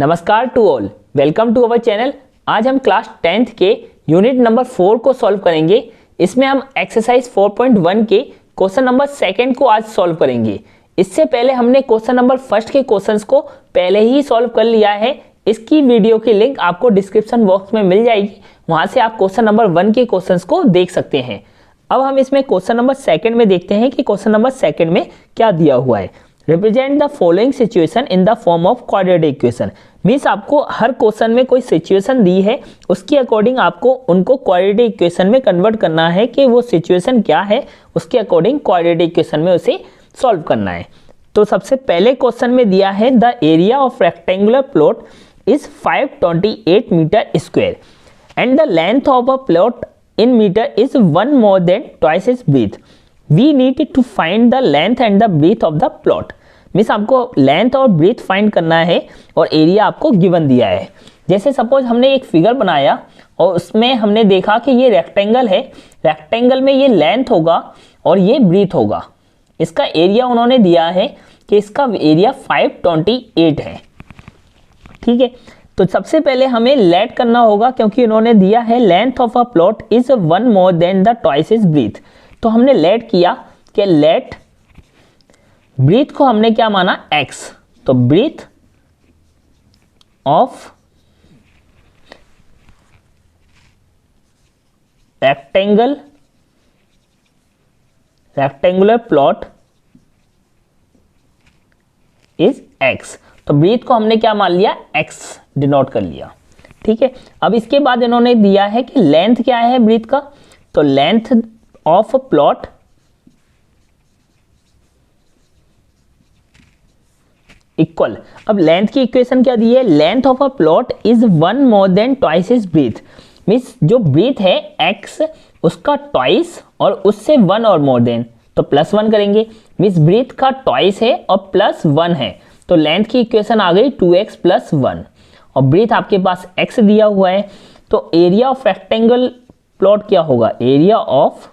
नमस्कार to all, welcome to our channel. आज हम क्लास 10th के यूनिट नंबर 4 को सॉल्व करेंगे। इसमें हम एक्सरसाइज 4.1 के क्वेश्चन नंबर 2 को आज सॉल्व करेंगे। इससे पहले हमने क्वेश्चन नंबर 1 के क्वेश्चंस को पहले ही सॉल्व कर लिया है। इसकी वीडियो की लिंक आपको डिस्क्रिप्शन बॉक्स में मिल जाएगी, वहां से आप क्वेश्चन नंबर 1 के क्वेश्चंस को देख सकते हैं। अब हम इसमें क्वेश्चन नंबर 2 में देखते हैं कि क्वेश्चन नंबर 2 में क्या दिया हुआ है। Represent the following situation in the form of quadratic equation. Means आपको हर क्वेश्चन में कोई सिचुएशन दी है, उसके अकॉर्डिंग आपको उनको क्वाड्रेटिक इक्वेशन में कन्वर्ट करना है कि वो सिचुएशन क्या है, उसके अकॉर्डिंग क्वाड्रेटिक इक्वेशन में उसे सॉल्व करना है। तो सबसे पहले क्वेश्चन में दिया है the area of rectangular plot is 528 metre square and the length of a plot in meter is 1 more than twice its breadth. We need to find the length and the breadth of the plot. Means आपको length और breathe find करना है और area आपको given दिया है। जैसे suppose हमने एक फिगर बनाया और उसमें हमने देखा कि ये रेक्टेंगल है, रेक्टेंगल में ये लेंथ होगा और ये ब्रीथ होगा। इसका एरिया उन्होंने दिया है कि इसका एरिया 528 है। ठीक है, तो सबसे पहले हमें लेट करना होगा क्योंकि उन्होंने दिया है length of a plot is 1 more than the twice is breadth. तो हमने लेट किया कि लेट ब्रीथ को हमने क्या माना x। तो breadth of rectangular plot is x। तो ब्रीथ को हमने क्या मान लिया, x डिनोट कर लिया। ठीक है, अब इसके बाद इन्होंने दिया है कि लेंथ क्या है ब्रीथ का। तो लेंथ ऑफ प्लॉट इक्वल, अब लेंथ की इक्वेशन क्या दी है, length of a plot is 1 more than twice is breadth. Means जो ब्रीथ है x, उसका ट्वाइस और उससे 1 और मोर देन, तो +1 करेंगे। मीन्स ब्रीथ का ट्वाइस है और +1 है, तो लेंथ की इक्वेशन आ गई 2x + 1 और ब्रीथ आपके पास x दिया हुआ है। तो एरिया ऑफ रेक्टेंगल प्लॉट क्या होगा, area of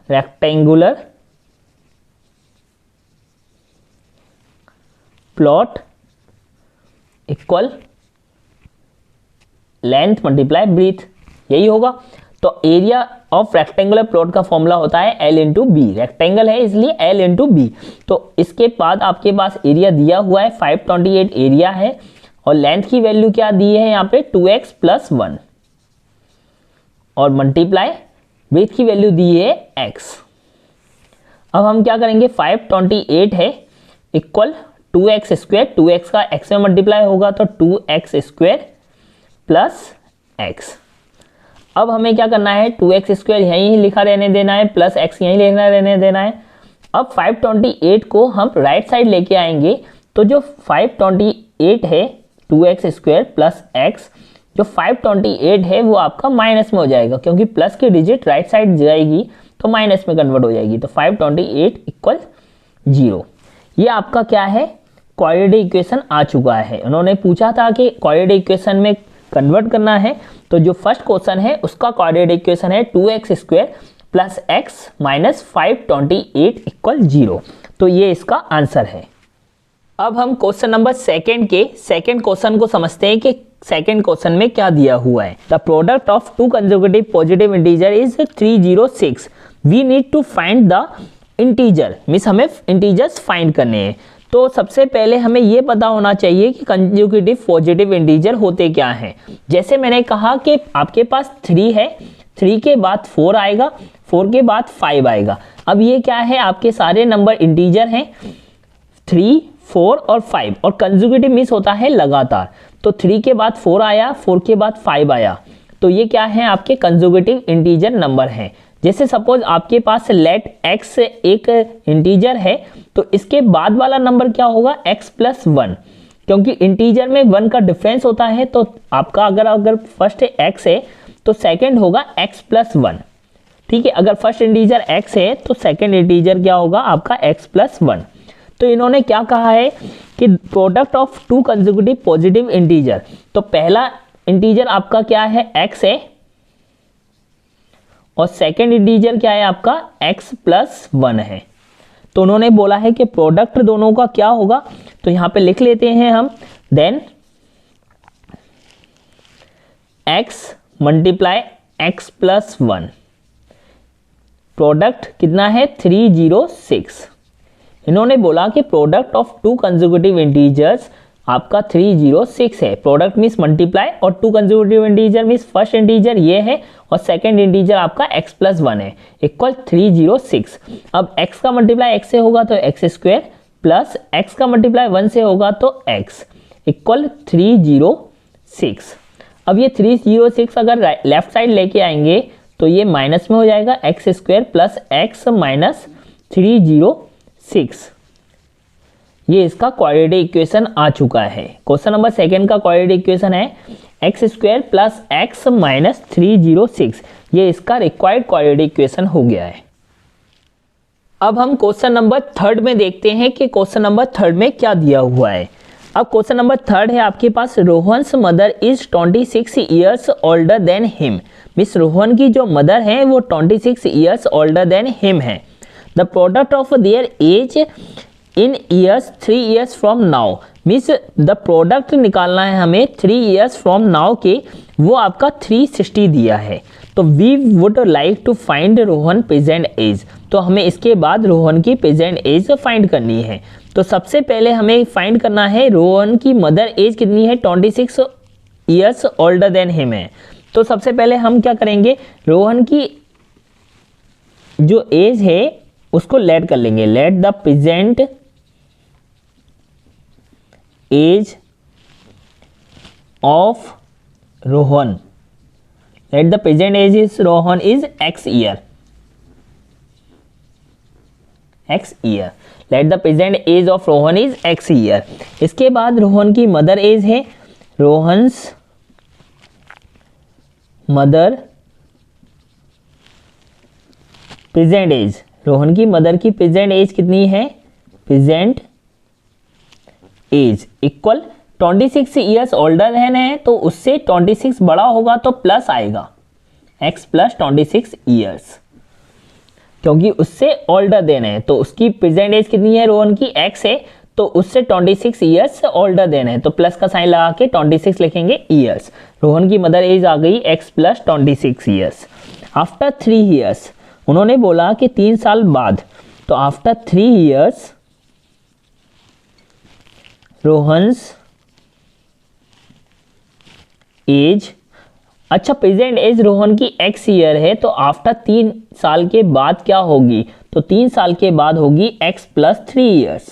rectangular plot equal length multiply breadth, यही होगा। तो एरिया ऑफ रेक्टेंगुलर प्लॉट का फॉर्मूला होता है L इंटू बी। रेक्टेंगल है इसलिए L इंटू बी। तो इसके बाद आपके पास एरिया दिया हुआ है 528 एरिया है और लेंथ की वैल्यू क्या दी है यहाँ पे 2x + 1 और मल्टीप्लाई ब्रीथ की वैल्यू दी है x। अब हम क्या करेंगे, 528 है इक्वल 2x स्क्वायर, 2x का x में मल्टीप्लाई होगा तो 2x स्क्वायर + x। अब हमें क्या करना है, 2x स्क्वायर यहीं लिखा रहने देना है, प्लस x यहीं लिखना रहने देना है। अब 528 को हम राइट साइड लेके आएंगे तो जो 528 है 2x स्क्वायर + x, जो 528 है वो आपका माइनस में हो जाएगा क्योंकि प्लस की डिजिट राइट साइड जाएगी तो माइनस में कन्वर्ट हो जाएगी। तो 528 = 0। ये आपका क्या है, क्वाड्रेटिक इक्वेशन आ चुका है। उन्होंने पूछा था कि क्वाड्रेटिक इक्वेशन में कन्वर्ट करना है, तो जो फर्स्ट क्वेश्चन है उसका क्वाड्रेटिक इक्वेशन है 2x स्क्वायर + x - 528 = 0। तो ये इसका आंसर है। अब हम क्वेश्चन नंबर 2 के सेकंड क्वेश्चन को समझते हैं कि सेकंड क्वेश्चन में क्या दिया हुआ है। The product of 2 consecutive positive integer is 306। We need to find the integer. Means हमें इंटीजर्स फाइंड करने हैं। तो सबसे पहले हमें ये पता होना चाहिए कि कंसेक्यूटिव पॉजिटिव इंटीजर होते क्या हैं। जैसे मैंने कहा कि आपके पास 3 है, 3 के बाद 4 आएगा, 4 के बाद 5 आएगा। अब ये क्या है, आपके सारे नंबर इंटीजर हैं 3, 4 और 5 और कंसेक्यूटिव मीन्स होता है लगातार। तो 3 के बाद 4 आया, 4 के बाद 5 आया, तो ये क्या है, आपके कंसेक्यूटिव इंटीजर नंबर हैं। जैसे सपोज आपके पास लेट x एक इंटीजर है तो इसके बाद वाला नंबर क्या होगा, x + 1, क्योंकि इंटीजर में 1 का डिफरेंस होता है। तो आपका अगर फर्स्ट x है तो सेकंड होगा x + 1। ठीक है, अगर फर्स्ट इंटीजर x है तो सेकंड इंटीजर क्या होगा आपका x + 1। तो इन्होंने क्या कहा है कि product of 2 consecutive positive integer, तो पहला इंटीजर आपका क्या है, x है और सेकेंड इंटीजर क्या है आपका x + 1 है। तो उन्होंने बोला है कि प्रोडक्ट दोनों का क्या होगा, तो यहाँ पे लिख लेते हैं हम then x multiply x plus 1, product कितना है 306। इन्होंने बोला कि product of two consecutive integers आपका 306 है। प्रोडक्ट मीन्स मल्टीप्लाई और two consecutive integer means first integer ये है और सेकंड इंटीजर आपका x प्लस 1 है, इक्वल 306। अब x का मल्टीप्लाई x से होगा तो x स्क्वायर प्लस x का मल्टीप्लाई 1 से होगा तो x, इक्वल 306। अब ये 306 अगर लेफ्ट साइड लेके आएंगे तो ये माइनस में हो जाएगा, x square plus x minus 306। ये इसका क्वाड्रेटिक इक्वेशन आ चुका है। क्वेश्चन नंबर सेकंड का क्वाड्रेटिक इक्वेशन है x square plus x minus 306। ये इसका रिक्वायर्ड क्वाड्रेटिक इक्वेशन हो गया है। अब हम क्वेश्चन नंबर थर्ड में देखते हैं कि क्वेश्चन नंबर थर्ड में क्या दिया हुआ है। अब क्वेश्चन नंबर थर्ड है आपके पास, Rohan's mother is 26 years older than him. Miss Rohan की जो मदर है वो 26 ईयर्स ओल्डर देन हिम है। The product of their age in years 3 years from now. Miss the product निकालना है हमें 3 ईयर्स फ्रॉम नाउ के, वो आपका 360 दिया है। तो we would like to find Rohan present age. तो हमें इसके बाद रोहन की प्रेजेंट एज फाइंड करनी है। तो सबसे पहले हमें फाइंड करना है रोहन की मदर एज कितनी है, 26 ईयर्स ओल्डर देन हिम है। तो सबसे पहले हम क्या करेंगे, रोहन की जो एज है उसको लेट कर लेंगे। Let the present age of Rohan, let the present age is Rohan is x year, x year. Let the present age of Rohan is x year. इसके बाद रोहन की मदर एज है, Rohan's mother present age. Rohan की मदर की प्रेजेंट एज कितनी है, present age equal 26 years older है तो उससे 26 बड़ा होगा तो प्लस आएगा, x प्लस 26 ईयर्स, क्योंकि उससे ओल्डर देना है। तो उसकी प्रेजेंट एज कितनी है, रोहन की x है तो उससे 26 ईयर्स ओल्डर देना है, तो प्लस का साइन लगा के 26 लिखेंगे ईयर्स। रोहन की मदर एज आ गई x plus 26 years. After 3 years, उन्होंने बोला कि 3 साल बाद, तो आफ्टर 3 ईयर्स रोहन्स एज, अच्छा प्रेजेंट एज रोहन की x ईयर है तो आफ्टर 3 साल के बाद क्या होगी, तो 3 साल के बाद होगी x प्लस 3 ईयर्स।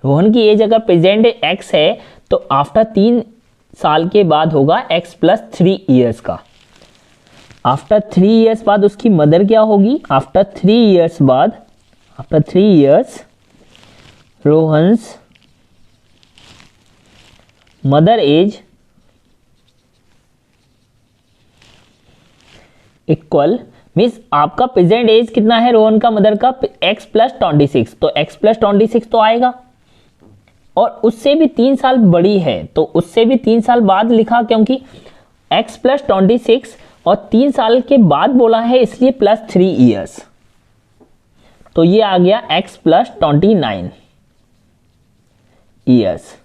रोहन की एज अगर प्रेजेंट x है तो आफ्टर 3 साल के बाद होगा x प्लस 3 ईयर्स का। आफ्टर 3 ईयर्स बाद उसकी मदर क्या होगी, आफ्टर 3 ईयर्स बाद, after 3 years Rohan's mother age equal, means आपका प्रेजेंट एज कितना है रोहन का मदर का, x प्लस 26, तो x प्लस 26 तो आएगा और उससे भी 3 साल बड़ी है तो उससे भी 3 साल बाद लिखा, क्योंकि x प्लस 26 और 3 साल के बाद बोला है इसलिए प्लस 3 ईयर्स, तो ये आ गया x प्लस 29 ईयर्स।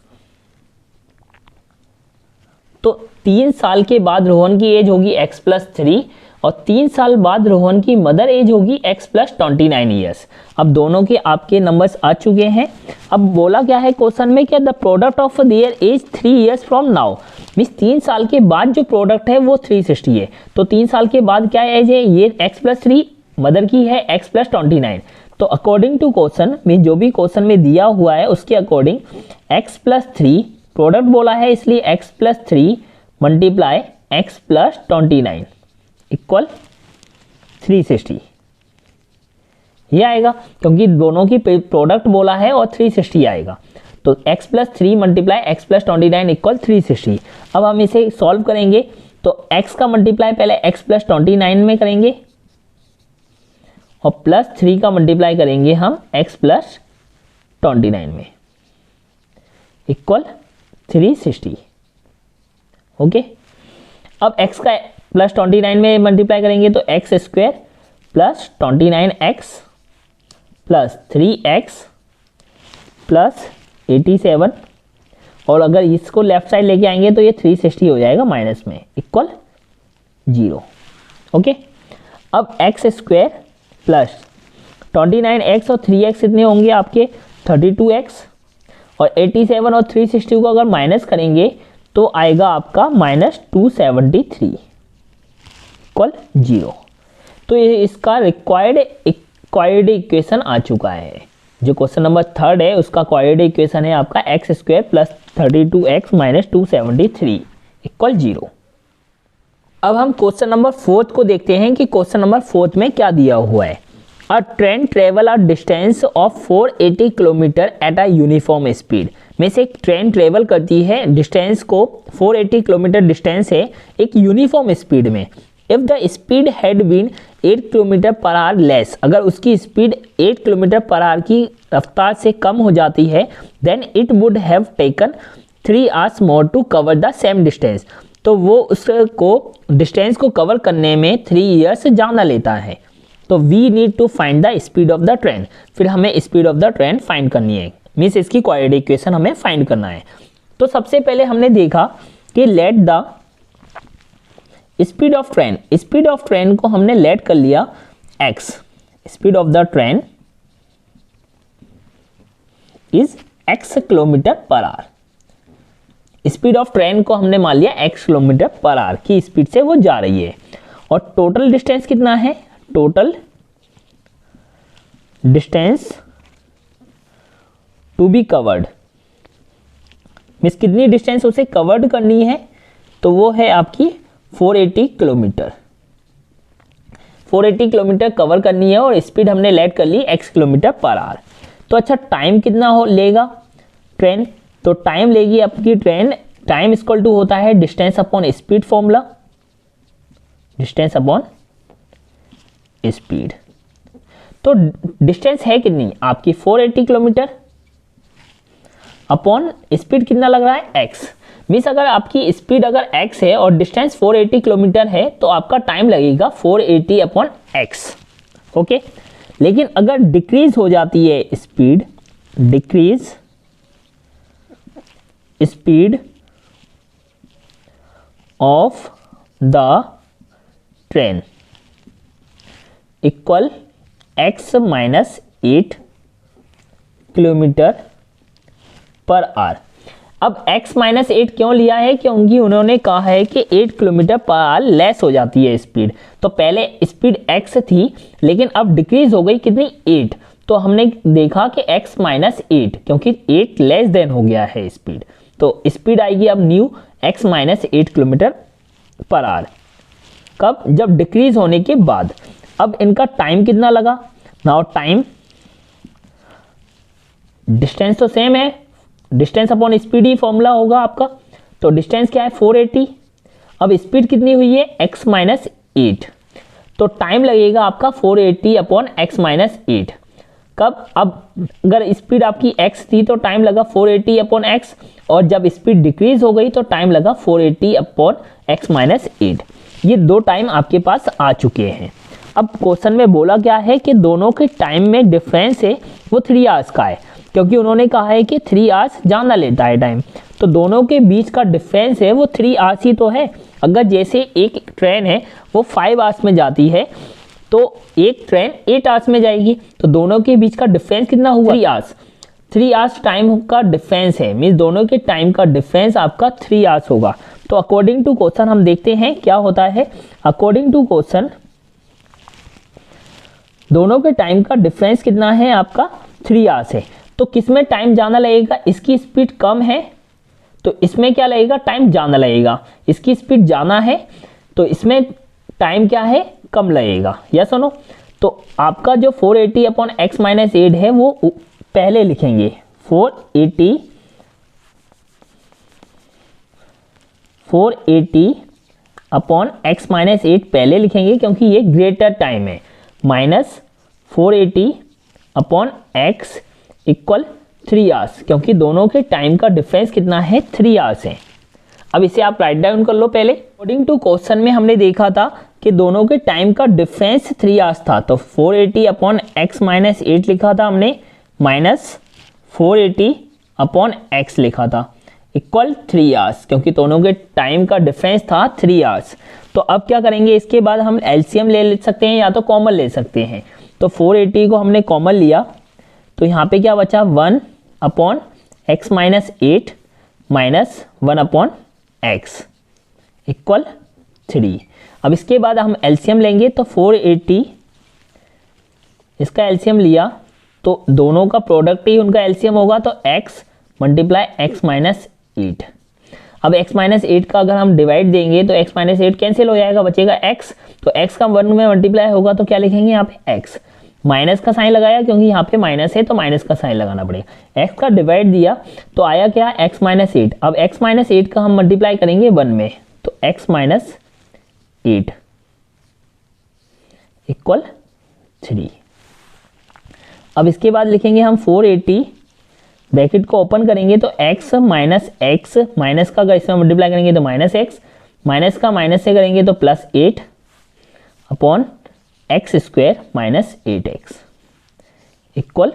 तो 3 साल के बाद रोहन की एज होगी x प्लस 3 और 3 साल बाद रोहन की मदर एज होगी x प्लस 29 ईयर्स। अब दोनों के आपके नंबर्स आ चुके हैं। अब बोला क्या है क्वेश्चन में, क्या the product of their age 3 years from now, means 3 साल के बाद जो प्रोडक्ट है वो 360 है। तो 3 साल के बाद क्या एज है, ये x प्लस 3, मदर की है x प्लस 29। तो अकॉर्डिंग टू क्वेश्चन में, जो भी क्वेश्चन में दिया हुआ है उसके अकॉर्डिंग x प्लस 3 प्रोडक्ट बोला है इसलिए x plus 3 multiply x plus 29 equal 360, ये आएगा क्योंकि दोनों की प्रोडक्ट बोला है और 360 आएगा। तो x plus 3 multiply x plus 29 equal 360। अब हम इसे सॉल्व करेंगे तो x का मल्टीप्लाई पहले x प्लस 29 में करेंगे और प्लस 3 का मल्टीप्लाई करेंगे हम x प्लस 29 में, इक्वल 360। ओके, अब x का प्लस 29 में मल्टीप्लाई करेंगे तो x square plus 29x plus 3x plus 87 और अगर इसको लेफ्ट साइड लेके आएंगे तो ये 360 हो जाएगा माइनस में, इक्वल 0। ओके, अब एक्स स्क्वायर प्लस 29x और 3x कितने होंगे आपके 32x और 87 और 360 को अगर माइनस करेंगे तो आएगा आपका -273 इक्वल 0। तो ये इसका रिक्वायर्ड इक्वेशन आ चुका है। जो क्वेश्चन नंबर 3 है उसका क्वाड्रेटिक इक्वेशन है आपका x square plus 32x minus 273 equal 0। अब हम क्वेश्चन नंबर 4 को देखते हैं कि क्वेश्चन नंबर 4 में क्या दिया हुआ है। अ train travel a distance of 480 kilometre at a uniform speed. में से एक ट्रेन ट्रेवल करती है डिस्टेंस को 480 किलोमीटर डिस्टेंस है एक यूनिफॉर्म स्पीड में। If the speed had been 8 kilometre per hour less, अगर उसकी स्पीड 8 किलोमीटर पर आवर की रफ्तार से कम हो जाती है, then it would have taken 3 hours more to cover the same distance. तो वो उसको डिस्टेंस को कवर करने में 3 ईयर्स ज़्यादा लेता है। तो we need to find the speed of the train. फिर हमें speed of the train find करनी है, मीन्स इसकी क्वाड्रेटिक इक्वेशन हमें फाइंड करना है। तो सबसे पहले हमने देखा कि let the speed of train, speed of train को हमने लेट कर लिया x, speed of the train is x kilometre per our. Speed of train को हमने मान लिया x किलोमीटर पर आवर की स्पीड से वो जा रही है। और टोटल डिस्टेंस कितना है, total distance to be covered, means कितनी डिस्टेंस उसे कवर्ड करनी है, तो वो है आपकी 480 किलोमीटर। 480 किलोमीटर कवर करनी है और स्पीड हमने लेट कर ली x किलोमीटर पर आवर। तो अच्छा टाइम कितना हो लेगा ट्रेन, तो टाइम लेगी आपकी ट्रेन, टाइम इक्वल टू होता है distance upon speed formula, distance upon speed. तो डिस्टेंस है कितनी आपकी 480 किलोमीटर अपॉन स्पीड कितना लग रहा है x। मीन्स अगर आपकी स्पीड अगर x है और डिस्टेंस 480 किलोमीटर है तो आपका टाइम लगेगा 480 अपॉन x। ओके, लेकिन अगर डिक्रीज हो जाती है speed, decrease speed of the train equal x minus 8 kilometre per our. अब x माइनस 8 क्यों लिया है, क्योंकि उन्होंने कहा है कि 8 किलोमीटर पर आवर लेस हो जाती है स्पीड। तो पहले स्पीड x थी लेकिन अब डिक्रीज हो गई कितनी 8, तो हमने देखा कि x माइनस 8 क्योंकि 8 लेस देन हो गया है स्पीड, तो स्पीड आएगी अब new x minus 8 kilometre per our. कब, जब डिक्रीज होने के बाद। अब इनका टाइम कितना लगा, नाउ टाइम, डिस्टेंस तो सेम है, डिस्टेंस अपॉन स्पीड ही फॉर्मूला होगा आपका। तो डिस्टेंस क्या है 480, अब स्पीड कितनी हुई है x माइनस 8, तो टाइम लगेगा आपका 480 अपॉन x माइनस 8। कब, अब अगर स्पीड आपकी x थी तो टाइम लगा 480 अपॉन x, और जब स्पीड डिक्रीज हो गई तो टाइम लगा 480 अपॉन x माइनस 8। ये दो टाइम आपके पास आ चुके हैं। अब क्वेश्चन में बोला क्या है कि दोनों के टाइम में डिफरेंस है वो 3 आवर्स का है, क्योंकि उन्होंने कहा है कि 3 आवर्स ज़्यादा लेता है टाइम, तो दोनों के बीच का डिफरेंस है वो 3 आवर्स ही तो है। अगर जैसे एक ट्रेन है वो 5 आवर्स में जाती है तो एक ट्रेन 8 आवर्स में जाएगी, तो दोनों के बीच का डिफरेंस कितना हुआ 3 आवर्स। 3 आवर्स टाइम का डिफरेंस है, मीन्स दोनों के टाइम का डिफरेंस आपका 3 आवर्स होगा। तो अकॉर्डिंग टू क्वेश्चन हम देखते हैं क्या होता है। अकॉर्डिंग टू क्वेश्चन दोनों के टाइम का डिफरेंस कितना है आपका 3 आवर्स है। तो किसमें टाइम ज़्यादा लगेगा, इसकी स्पीड कम है तो इसमें क्या लगेगा टाइम ज़्यादा लगेगा, इसकी स्पीड ज़्यादा है तो इसमें टाइम क्या है कम लगेगा। यस और नो। तो आपका जो 480 अपॉन x माइनस 8 है वो पहले लिखेंगे, 480 अपॉन x माइनस 8 पहले लिखेंगे क्योंकि ये ग्रेटर टाइम है, minus 480 upon x equal 3 hours, क्योंकि दोनों के टाइम का डिफरेंस कितना है 3 आवर्स है। अब इसे आप राइट डाउन कर लो पहले। अकॉर्डिंग टू क्वेश्चन में हमने देखा था कि दोनों के टाइम का डिफरेंस 3 आवर्स था, तो 480 अपॉन x माइनस 8 लिखा था हमने, माइनस 480 अपॉन x लिखा था इक्वल 3 आवर्स, क्योंकि दोनों के टाइम का डिफरेंस था 3 आवर्स। तो अब क्या करेंगे, इसके बाद हम एलसीएम ले सकते हैं या तो कॉमन ले सकते हैं। तो 480 को हमने कॉमन लिया तो यहाँ पे क्या बचा 1 upon x minus 8 minus 1 upon x equal 3। अब इसके बाद हम एलसीएम लेंगे तो 480 इसका एलसीएम लिया तो दोनों का प्रोडक्ट ही उनका एलसीएम होगा, तो x मल्टीप्लाई x माइनस 8। अब x माइनस 8 का अगर हम डिवाइड देंगे तो x माइनस 8 कैंसिल हो जाएगा, बचेगा x। तो x का 1 में मल्टीप्लाई होगा तो क्या लिखेंगे यहाँ पे x, माइनस का साइन लगाया क्योंकि यहाँ पे माइनस है तो माइनस का साइन लगाना पड़ेगा। x का डिवाइड दिया तो आया क्या x माइनस 8। अब x माइनस 8 का हम मल्टीप्लाई करेंगे 1 में तो x माइनस 8 इक्वल 3। अब इसके बाद लिखेंगे हम 480 ब्रैकेट को ओपन करेंगे तो x माइनस एक्स, माइनस का अगर इसमें मल्टीप्लाई करेंगे तो माइनस एक्स, माइनस का माइनस से करेंगे तो plus 8 upon x square minus 8x equal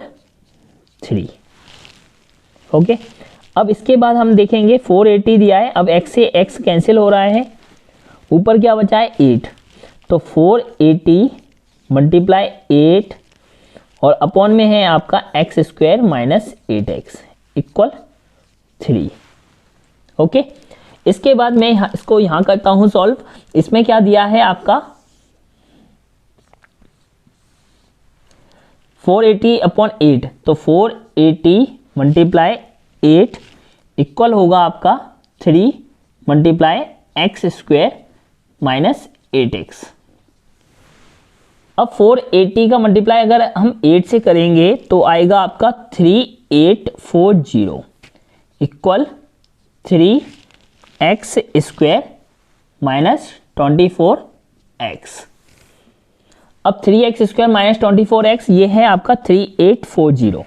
3। Okay, अब इसके बाद हम देखेंगे 480 दिया है, अब x से x कैंसिल हो रहा है, ऊपर क्या बचा है 8, तो 480 मल्टीप्लाई 8 और अपॉन में है आपका x square minus 8x equal 3। Okay, इसके बाद मैं इसको यहाँ करता हूँ सॉल्व। इसमें क्या दिया है आपका 480 अपॉन 8, तो 480 मल्टीप्लाई 8 इक्वल होगा आपका 3 multiply x square minus 8x। अब 480 का मल्टीप्लाई अगर हम 8 से करेंगे तो आएगा आपका 3840 equal 3x square minus 24x। अब 3x स्क्वायर माइनस 24x ये है आपका 3840।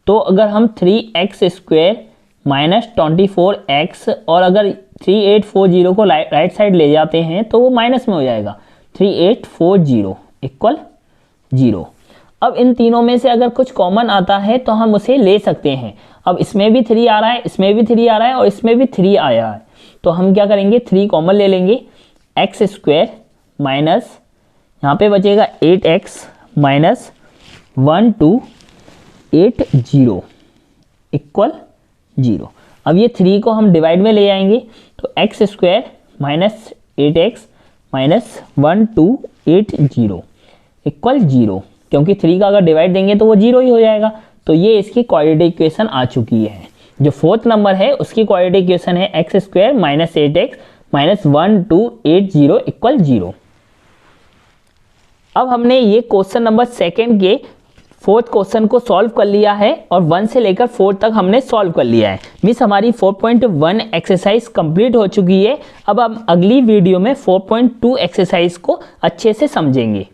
तो अगर हम 3x स्क्वायर माइनस 24x और अगर 3840 को राइट साइड ले जाते हैं तो वो माइनस में हो जाएगा, 3840 इक्वल 0। अब इन तीनों में से अगर कुछ कॉमन आता है तो हम उसे ले सकते हैं। अब इसमें भी 3 आ रहा है, इसमें भी 3 आ रहा है और इसमें भी 3 आया है, तो हम क्या करेंगे 3 कॉमन ले लेंगे, एक्स स्क्वायर माइनस यहाँ पे बचेगा 8x माइनस 1280 इक्वल 0। अब ये 3 को हम डिवाइड में ले आएंगे तो x square minus 8x minus 1280 equal 0, क्योंकि 3 का अगर डिवाइड देंगे तो वो 0 ही हो जाएगा। तो ये इसकी क्वाड्रेटिक इक्वेशन आ चुकी है। जो 4th नंबर है उसकी क्वाड्रेटिक इक्वेशन है x square minus 8x minus 1280 equal 0। अब हमने ये क्वेश्चन नंबर 2 के 4th क्वेश्चन को सॉल्व कर लिया है और 1 से लेकर 4 तक हमने सॉल्व कर लिया है। मीन्स हमारी 4.1 एक्सरसाइज कंप्लीट हो चुकी है। अब हम अगली वीडियो में 4.2 एक्सरसाइज को अच्छे से समझेंगे।